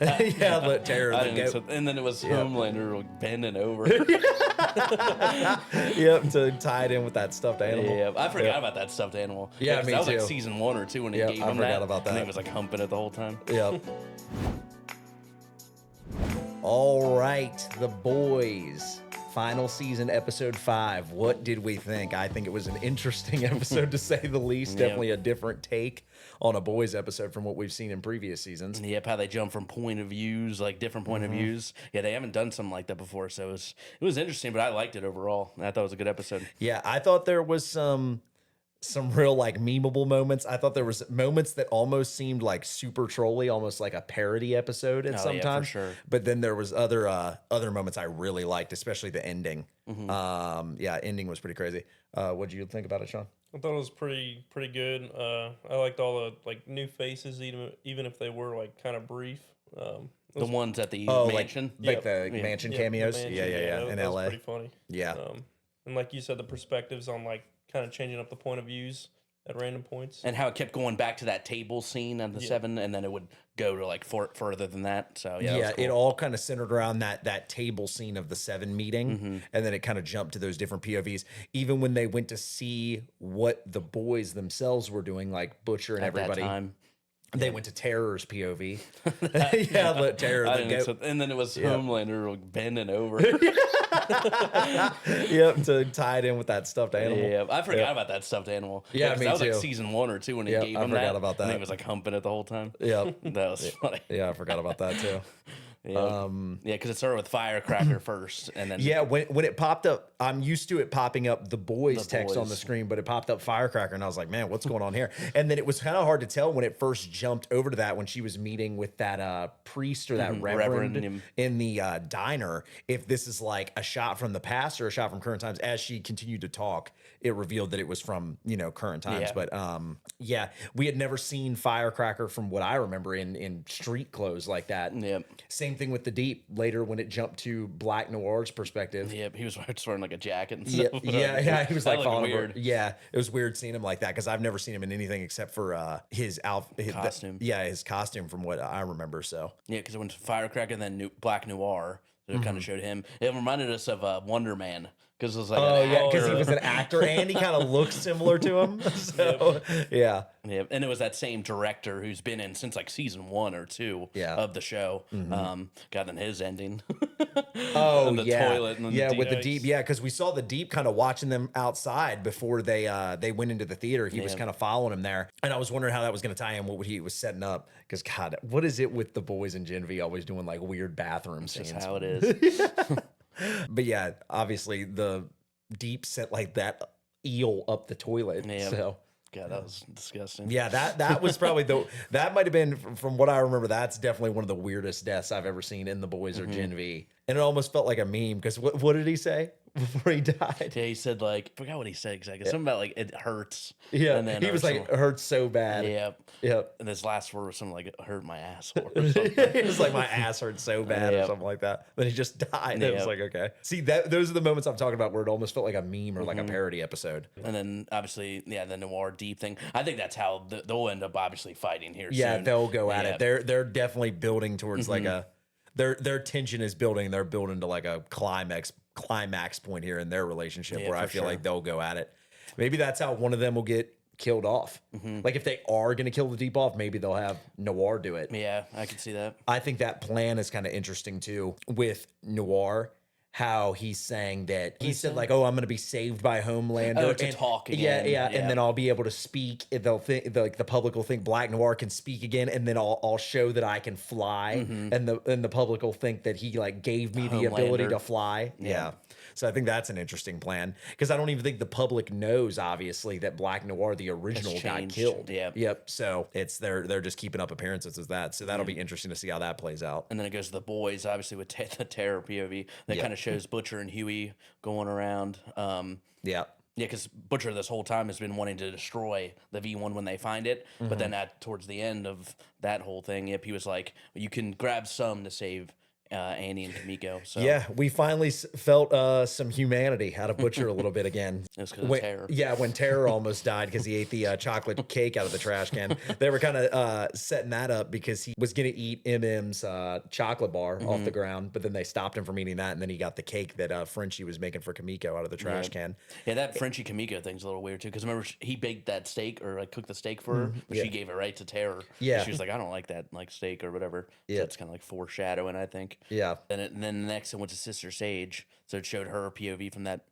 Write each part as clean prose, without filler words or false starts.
Yeah, let Terror I the didn't, goat. and then it was Homelander bending over. Yep, to tie it in with that stuffed animal. Yeah, I forgot about that stuffed animal. Yeah, 'cause me that was like too. season 1 or 2 when he Yep, gave I him forgot that. about And that. he was like humping it the whole time. Yep. All right, The Boys. Final season, episode 5. What did we think? I think it was an interesting episode to say the least. Yep. Definitely a different take on a Boys episode from what we've seen in previous seasons. Yep, how they jump from point of views, like different point of views. Yeah, they haven't done something like that before, so it was interesting, but I liked it overall. I thought it was a good episode. Yeah, I thought there was some real like memeable moments. I thought there was moments that almost seemed like super trolly, almost like a parody episode at some yeah, time. for sure. But then there was other moments I really liked, especially the ending. Yeah, ending was pretty crazy. What did you think about it, Sean? I thought it was pretty good. I liked all the like new faces, even if they were like kind of brief. The ones at the mansion. like the mansion cameos. The mansion, Yeah, in that LA. was pretty funny. Yeah. And like you said, the perspectives on like kind of changing up the point of views at random points. And how it kept going back to that table scene on the 7, and then it would go to like further than that. So yeah, that was cool. It all kind of centered around that table scene of the 7 meeting, and then it kind of jumped to those different POVs. Even when they went to see what the boys themselves were doing, like Butcher and At that everybody, time. they went to Terror's POV. Yeah, let Terror the goat. And then it was Homelander bending over. Yep, to tie it in with that stuffed animal. Yeah, I forgot about that stuffed animal. Yeah, 'cause me that was too. like season 1 or 2 when he Yep, gave I him forgot that. about And that. he was like humping it the whole time. Yep. That was funny. Yeah, I forgot about that too. Yeah, because it started with Firecracker first, and then Yeah, when it popped up, I'm used to it popping up the boys text on the Boys. screen, but it popped up Firecracker, and I was like, man, what's going on here? And then it was kind of hard to tell when it first jumped over to that when she was meeting with that priest or that reverend Reverend. in the diner, if this is like a shot from the past or a shot from current times. As she continued to talk, it revealed that it was from, current times. Yeah. But yeah, we had never seen Firecracker from what I remember in street clothes like that. Yep. Same thing with the Deep later when it jumped to Black Noir's perspective. Yep, he was just wearing like a jacket and Yeah, stuff. yeah, he was That like looked following weird. her. Yeah, it was weird seeing him like that because I've never seen him in anything except for his outfit, Costume. his costume from what I remember. So Yeah, because it went to Firecracker and then Black Noir. So it kind of showed him. It reminded us of Wonder Man because it was like because he was an actor and he kind of looks similar to him. So yeah, and it was that same director who's been in since like season 1 or 2 of the show. Got in his ending. Oh, And the yeah. toilet and then the yeah, with the Deep. Deep. Yeah, because we saw the Deep kind of watching them outside before they went into the theater. He was kind of following him there. And I was wondering how that was going to tie in, what he was setting up. Because, God, what is it with the boys and Gen V always doing like weird bathroom scenes? That's how it is. But yeah, obviously the Deep sent like that eel up the toilet. Yeah. So. God, that was disgusting. Yeah, that was probably that might have been from what I remember. That's definitely one of the weirdest deaths I've ever seen in the boys or Gen V, and it almost felt like a meme because what did he say before he died? Yeah, he said like, I forgot what he said exactly. Something about like it hurts. Yeah, and then he was like, it hurts so bad. Yep. And his last word was something like, it hurt my asshole or something. It was like my ass hurts so bad or Yep. something like that. Then he just died. It was like, okay. See, those are the moments I'm talking about where it almost felt like a meme or like a parody episode. And then obviously, the Noir Deep thing. I think that's how they'll end up obviously fighting here. Yeah, soon. they'll go at it. They're definitely building towards like a their tension is building. They're building to like a climax point here in their relationship where I feel like they'll go at it. Maybe that's how one of them will get killed off. Like if they are going to kill the Deep off, maybe they'll have Noir do it. Yeah, I can see that. I think that plan is kind of interesting too with Noir. How he's saying that he said like, "Oh, I'm going to be saved by Homelander to talk again. Yeah, and then I'll be able to speak. They'll think like the public will think Black Noir can speak again, and then I'll show that I can fly, and the public will think that he like gave me the ability Homelander. to fly. Yeah. So I think that's an interesting plan because I don't even think the public knows obviously that Black Noir, the original, got changed. killed. Yep. So it's they're just keeping up appearances as that. So that'll be interesting to see how that plays out. And then it goes to the boys, obviously with the terror POV. That kind of shows Butcher and Huey going around. Yeah. Yeah, because Butcher this whole time has been wanting to destroy the V1 when they find it. But then towards the end of that whole thing, he was like, you can grab some to save Annie and Kimiko. So Yeah, we finally felt some humanity out of Butcher a little bit again. it was because of Terror. Yeah, when Terror almost died because he ate the chocolate cake out of the trash can. They were kind of setting that up because he was going to eat MM's chocolate bar off the ground, but then they stopped him from eating that, and then he got the cake that Frenchie was making for Kimiko out of the trash can. Yeah, that Frenchie Kimiko thing's a little weird too, because remember he baked that steak or like cooked the steak for her, but she gave it right to Terror. Yeah, she was like, I don't like that like steak or whatever. Yeah, so it's kind of like foreshadowing, I think. Yeah. And then the next one went to Sister Sage, so it showed her POV from that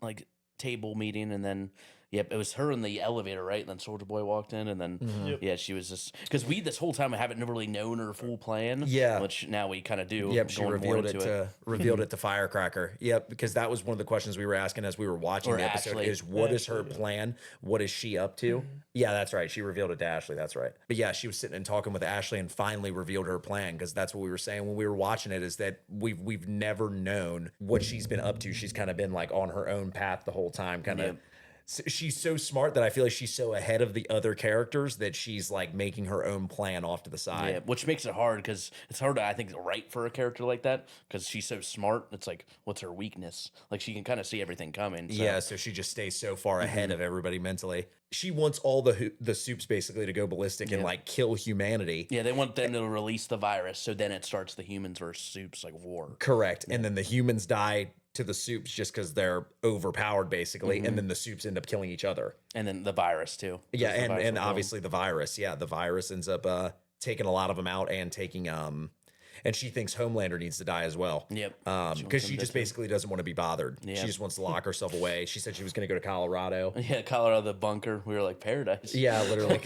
like table meeting, and then it was her in the elevator, right? And then Soldier Boy walked in, and then she was just because we this whole time I haven't really known her full plan, which now we kind of do. Yep, she revealed it to Firecracker. Yep, because that was one of the questions we were asking as we were watching the episode: is what is her plan? What is she up to? Yeah, that's right. She revealed it to Ashley. That's right. But yeah, she was sitting and talking with Ashley, and finally revealed her plan, because that's what we were saying when we were watching it, is that we've never known what she's been up to. She's kind of been like on her own path the whole time, kind of. She's so smart that I feel like she's so ahead of the other characters that she's like making her own plan off to the side. Yeah, which makes it hard, because it's hard to, I think, write for a character like that, because she's so smart. It's like, what's her weakness? Like, she can kind of see everything coming. So. Yeah, so she just stays so far ahead of everybody mentally. She wants all the soups basically to go ballistic and like kill humanity. Yeah, they want them to release the virus, so then it starts the humans versus soups like war. Correct, and then the humans die to the soups just because they're overpowered, basically, and then the soups end up killing each other. And then the virus, too. Yeah, and obviously the virus. Yeah, the virus ends up taking a lot of them out and taking... and she thinks Homelander needs to die as well. Yep. Because she just basically doesn't want to be bothered. Yep. She just wants to lock herself away. She said she was going to go to Colorado. Yeah, Colorado, the bunker. We were like, paradise. Yeah, literally.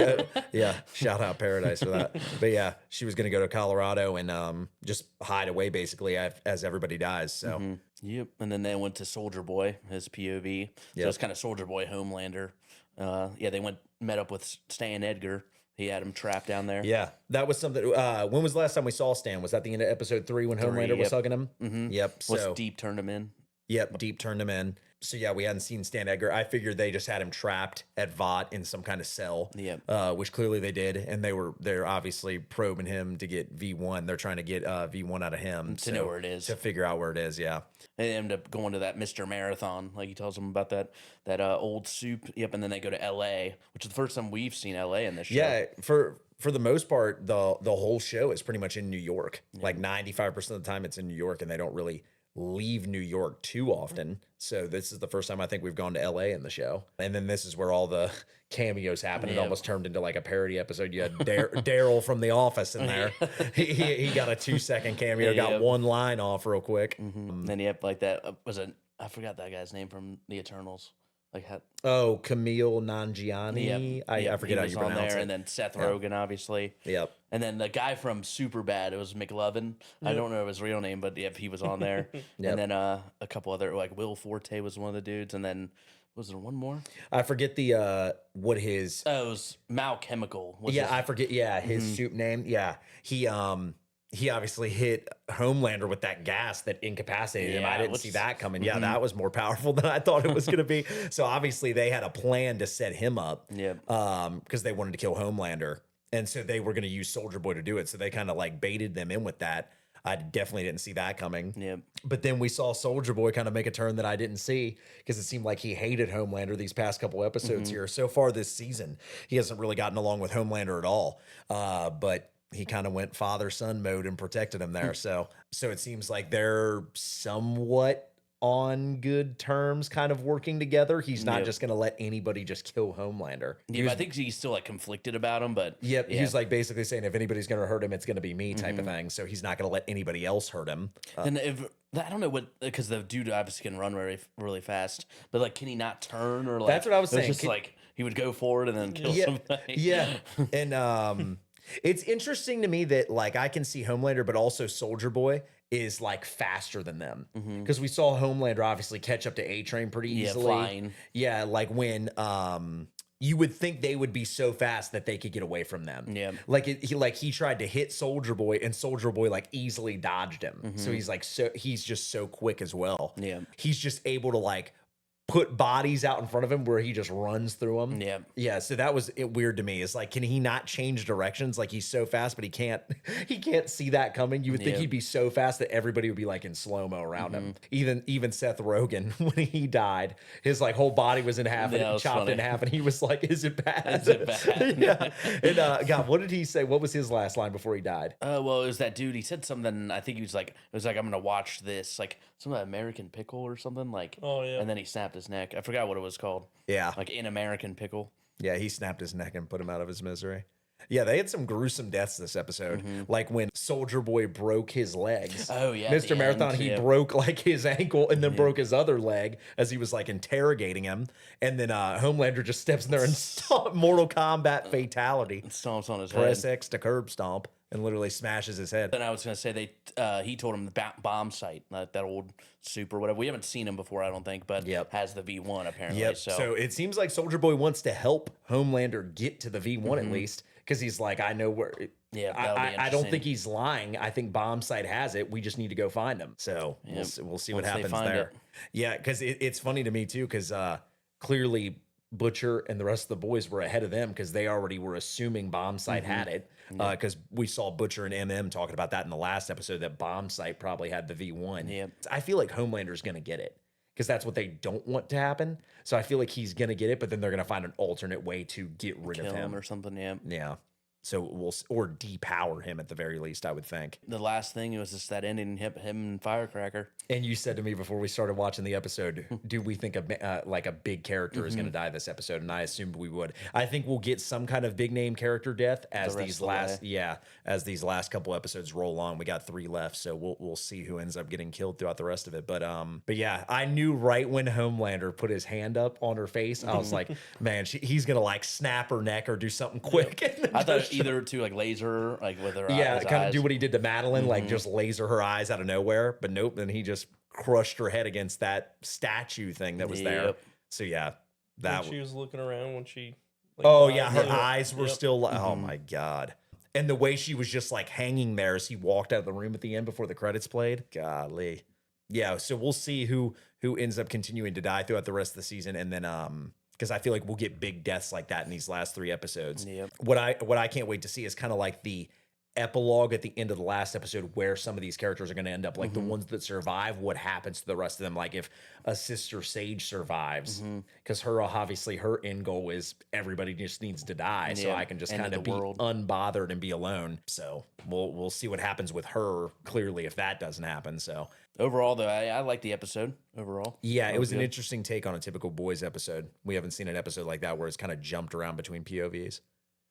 Yeah, shout out Paradise for that. But yeah, she was going to go to Colorado and just hide away, basically, as everybody dies. So... Yep. And then they went to Soldier Boy, his POV. So it's kind of Soldier Boy, Homelander. They met up with Stan Edgar. He had him trapped down there. Yeah, that was something. When was the last time we saw Stan? Was that the end of episode 3 when Homelander was hugging him? Mm-hmm. Yep. So Deep turned him in. Yep, Deep turned him in. So yeah, we hadn't seen Stan Edgar. I figured they just had him trapped at Vought in some kind of cell. Yep. Which clearly they did, and they're obviously probing him to get V1. They're trying to get V1 out of him to know where it is, to figure out where it is. Yeah. They end up going to that Mr. Marathon, like he tells them about that old soup. Yep, and then they go to L.A., which is the first time we've seen L.A. in this show. Yeah, for the most part, the whole show is pretty much in New York. Like 95% of the time, it's in New York, and they don't really leave New York too often. So this is the first time I think we've gone to LA in the show. And then this is where all the cameos happen. It almost turned into like a parody episode. You had Daryl from The Office in there. He got a 2-second cameo, got one line off real quick. Then you have like that I forgot that guy's name from The Eternals. Camille Nanjiani. I forget how you pronounce it. And then Seth Rogen, obviously. Yep. And then the guy from Superbad, it was McLovin. I don't know his real name, but he was on there. And then a couple other, like Will Forte was one of the dudes. And then, was there one more? I forget what his... Oh, it was Mal Chemical. I forget. Yeah, his soup name. Yeah. He obviously hit Homelander with that gas that incapacitated him. I didn't see that coming. Yeah, that was more powerful than I thought it was going to be. So obviously they had a plan to set him up. Yeah. Because they wanted to kill Homelander. And so they were going to use Soldier Boy to do it. So they kind of like baited them in with that. I definitely didn't see that coming. Yeah. But then we saw Soldier Boy kind of make a turn that I didn't see, because it seemed like he hated Homelander these past couple episodes here. So far this season, he hasn't really gotten along with Homelander at all. But he kind of went father-son mode and protected him there. So it seems like they're somewhat on good terms, kind of working together. He's not just going to let anybody just kill Homelander. I think he's still like conflicted about him, but he's like basically saying if anybody's going to hurt him, it's going to be me type of thing. So he's not going to let anybody else hurt him. And I don't know because the dude obviously can run really, really fast, but like, can he not turn or like? That's what I was saying. Just like he would go forward and then kill somebody. Yeah, and it's interesting to me that like I can see Homelander, but also Soldier Boy is like faster than them, because we saw Homelander obviously catch up to A-Train pretty easily. Flying. Yeah, like when you would think they would be so fast that they could get away from them. Yeah, he tried to hit Soldier Boy, and Soldier Boy like easily dodged him. So he's just so quick as well. Yeah, he's just able to like put bodies out in front of him where he just runs through them. Yeah. Yeah. So that was weird to me. It's like, can he not change directions? Like he's so fast, but he can't see that coming. You would think he'd be so fast that everybody would be like in slow-mo around him. Even Seth Rogen, when he died, his like whole body was in half and chopped in half. And he was like, is it bad? Is it bad? Yeah. And God, what did he say? What was his last line before he died? Well, it was that dude. He said something. I think he was like, I'm gonna watch this, like some American Pickle or something, like. Oh yeah. And then he snapped his neck. I forgot what it was called. Yeah. Like in American Pickle. Yeah, he snapped his neck and put him out of his misery. Yeah, they had some gruesome deaths this episode. Like when Soldier Boy broke his legs. Oh, yeah. Mr. Marathon, he broke like his ankle and then broke his other leg as he was like interrogating him. And then Homelander just steps in there and Mortal Kombat fatality. Stomps on his Press head. X to curb stomp and literally smashes his head. Then I was gonna say he told him the bomb site, that old soup or whatever. We haven't seen him before, I don't think, but has the V1 apparently. Yep. So it seems like Soldier Boy wants to help Homelander get to the V1 at least, because he's like, I know where. Yeah, I don't think he's lying. I think Bomb Site has it. We just need to go find him. So we'll see what happens there. Yeah, because it's funny to me too, because clearly Butcher and the rest of the boys were ahead of them because they already were assuming Bomb Site had it. Because we saw Butcher and MM talking about that in the last episode, that Bomb Site probably had the V1. Yeah. I feel like Homelander's going to get it because that's what they don't want to happen. So I feel like he's going to get it, but then they're going to find an alternate way to get rid of him or something. Yeah. Yeah. So or depower him at the very least, I would think. The last thing was just that ending, him and Firecracker. And you said to me before we started watching the episode, do we think a big character is going to die this episode? And I assumed we would. I think we'll get some kind of big name character death as these last couple episodes roll on. We got 3 left, so we'll see who ends up getting killed throughout the rest of it. But yeah, I knew right when Homelander put his hand up on her face, I was like, man, he's gonna like snap her neck or do something quick. I thought either to like laser like with her eyes. Kind of do what he did to Madeline, like just laser her eyes out of nowhere. But nope, then he just crushed her head against that statue thing that was there. So yeah, that she was looking around when she. Her eyes were still. Oh my God. And the way she was just like hanging there as he walked out of the room at the end before the credits played. Golly. Yeah, so we'll see who ends up continuing to die throughout the rest of the season, and then because I feel like we'll get big deaths like that in these last 3 episodes. Yep. What I can't wait to see is kind of like the epilogue at the end of the last episode where some of these characters are going to end up, like the ones that survive, what happens to the rest of them. Like if a Sister Sage survives, because her end goal is everybody just needs to die, so I can just kind of be unbothered and be alone. So we'll see what happens with her, clearly, if that doesn't happen. So overall, though, I like the episode overall. Yeah, it was an interesting take on a typical boys episode. We haven't seen an episode like that where it's kind of jumped around between POVs.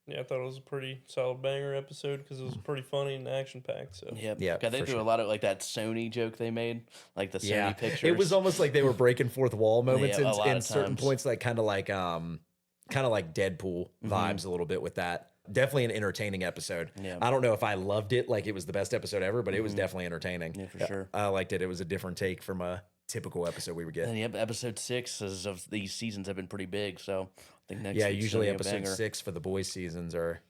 Yeah, I thought it was a pretty solid banger episode because it was pretty funny and action packed. So yeah, they threw a lot of like that Sony joke they made, like the Sony pictures. It was almost like they were breaking fourth wall moments in certain points, like kind of like Deadpool vibes a little bit with that. Definitely an entertaining episode. Yeah. I don't know if I loved it like it was the best episode ever, but it was definitely entertaining. Yeah, for sure. I liked it. It was a different take from a typical episode we would get. And episode 6 of these seasons have been pretty big, so I think next usually episode 6 for the boys seasons are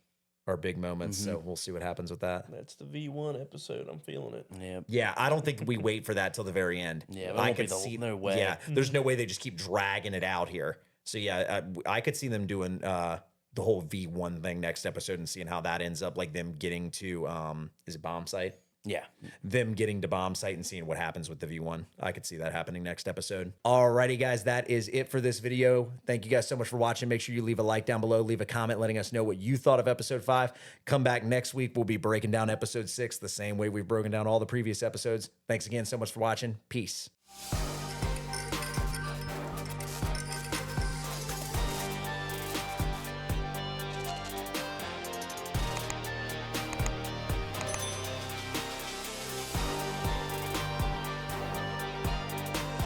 big moments, so we'll see what happens with that. That's the V1 episode. I'm feeling it. Yeah, I don't think we wait for that till the very end. Yeah, I could see no way. Yeah, there's no way they just keep dragging it out here. So yeah, I could see them doing the whole V1 thing next episode and seeing how that ends up, like them getting to is it Bomb Site? Yeah. Them getting to Bomb Site and seeing what happens with the V1. I could see that happening next episode. Alrighty, guys, that is it for this video. Thank you guys so much for watching. Make sure you leave a like down below, leave a comment letting us know what you thought of episode 5. Come back next week. We'll be breaking down episode 6 the same way we've broken down all the previous episodes. Thanks again so much for watching. Peace.